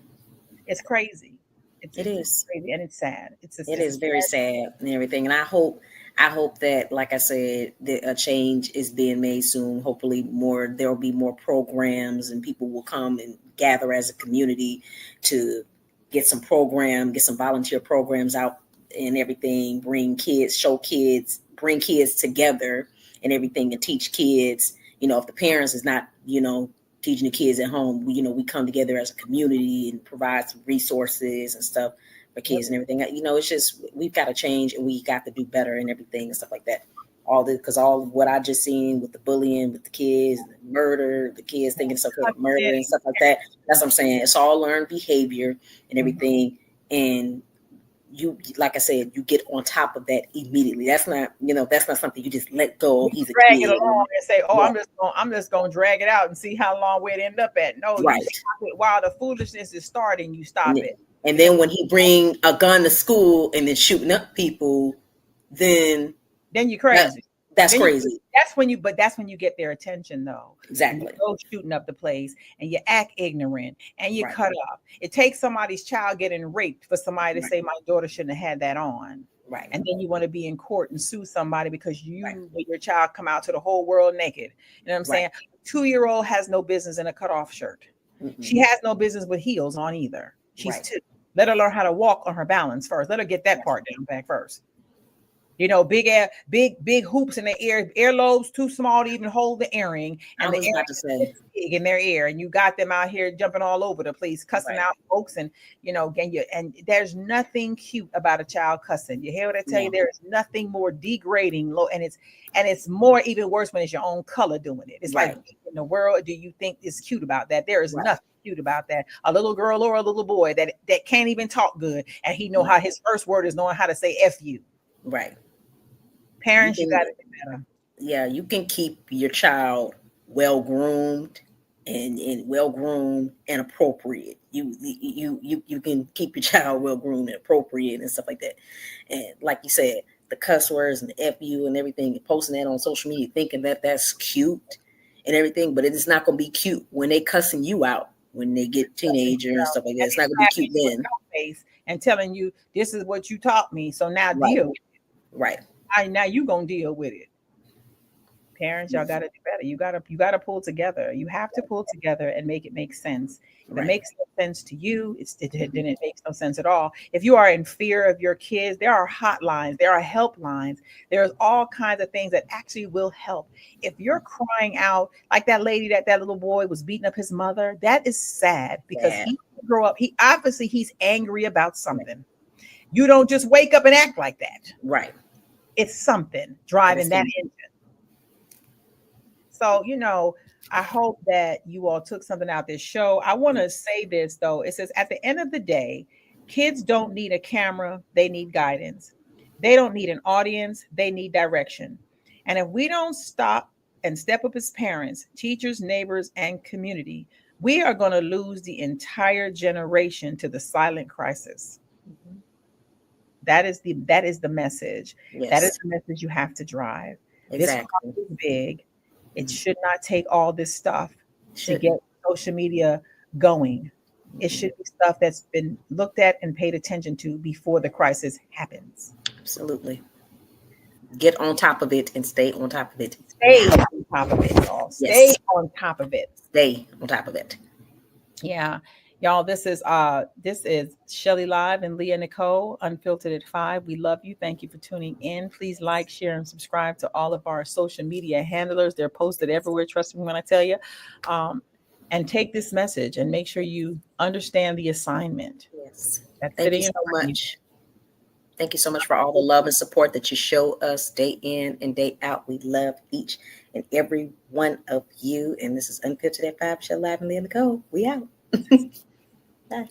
C: It's crazy.
D: It is
C: crazy and it's sad. It
D: is very sad and everything. And I hope that, like I said, that a change is being made soon. Hopefully there'll be more programs and people will come and gather as a community to get some volunteer programs out and everything, bring kids together and everything, and teach kids, if the parents is not, teaching the kids at home, we come together as a community and provide some resources and stuff for kids and everything. It's just, we've got to change and we got to do better and everything and stuff like that. Because all of what I just seen with the bullying, with the kids, the murder, the kids thinking stuff like murder and stuff like that. That's what I'm saying. It's all learned behavior and everything. And you, like I said, you get on top of that immediately. That's not something you just let go. He's a
C: drag
D: kid.
C: It along and say, I'm just going to drag it out and see how long where it end up at. No,
D: right.
C: You stop it while the foolishness is starting. You stop it.
D: And then when he bring a gun to school and then shooting up people, then
C: you're crazy.
D: That's crazy.
C: That's when you get their attention, though.
D: Exactly.
C: You go shooting up the place and you act ignorant and you cut up. It takes somebody's child getting raped for somebody to say my daughter shouldn't have had that on.
D: Right.
C: And then you want to be in court and sue somebody because your child come out to the whole world naked. You know what I'm saying? A 2-year-old has no business in a cutoff shirt. Mm-hmm. She has no business with heels on either. She's 2. Let her learn how to walk on her balance first. Let her get that part down back first. Big hoops in the ear, earlobes too small to even hold the earring, and the earring is big in their ear, and you got them out here jumping all over the place, cussing out folks, and and there's nothing cute about a child cussing. You hear what I tell you? There is nothing more degrading, and it's more even worse when it's your own color doing it. It's like, in the world do you think is cute about that? There is nothing cute about that. A little girl or a little boy that can't even talk good, and he know how his first word is knowing how to say F you.
D: Right.
C: Parents, you got to do better.
D: Yeah, you can keep your child well groomed and appropriate. You can keep your child well groomed and appropriate and stuff like that. And like you said, the cuss words and the FU and everything, and posting that on social media, thinking that that's cute and everything, but it is not going to be cute when they cussing you out when they get teenager and stuff like that. It's not going to be cute then.
C: And telling you this is what you taught me, so now deal with it.
D: Right.
C: Now you gonna deal with it. Parents, y'all gotta do better. You gotta pull together. You have to pull together and make it make sense. If it makes no sense to you, then it makes no sense at all. If you are in fear of your kids, there are hotlines, there are helplines, there's all kinds of things that actually will help. If you're crying out like that lady, that little boy was beating up his mother, that is sad because he grew up. He's angry about something. You don't just wake up and act like that.
D: Right.
C: It's something driving that engine. So, I hope that you all took something out this show. I want to say this, though. It says, at the end of the day, kids don't need a camera. They need guidance. They don't need an audience. They need direction. And if we don't stop and step up as parents, teachers, neighbors, and community, we are going to lose the entire generation to the silent crisis. Mm-hmm. That is the message. Yes. That is the message you have to drive. Exactly. This is big. It should not take all this stuff to get social media going. It should be stuff that's been looked at and paid attention to before the crisis happens.
D: Absolutely. Get on top of it and stay on top of it.
C: Stay on top of it, y'all. Stay on top of it.
D: Stay on top of it.
C: Yeah. Y'all, this is Shelly Live and Leah Nicole, Unfiltered at 5. We love you. Thank you for tuning in. Please like, share, and subscribe to all of our social media handlers. They're posted everywhere. Trust me when I tell you. And take this message and make sure you understand the assignment.
D: Yes. Thank you so much. Thank you so much for all the love and support that you show us day in and day out. We love each and every one of you. And this is Unfiltered at 5, Shelly Live and Leah Nicole. We out. Bye.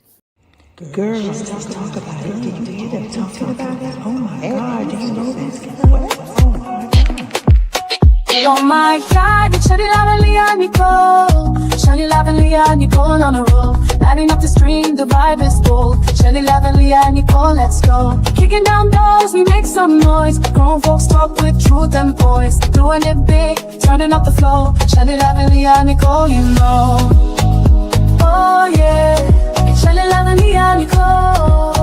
A: Girls, let's talk about it. Did you hear them talking about it? Oh my God, do you know this? What? Oh my God.
B: Oh my God, it's Shani Love and Nicole. Shani Love and Nicole on a roll. Lighting up the stream, the vibe is full. Shani Love and Nicole, let's go. Kicking down doors, we make some noise. Grown folks talk with truth and voice. Doing it big, turning up the flow. Shani Love and Nicole, you know. Oh yeah, it's Shani Love and Nicole.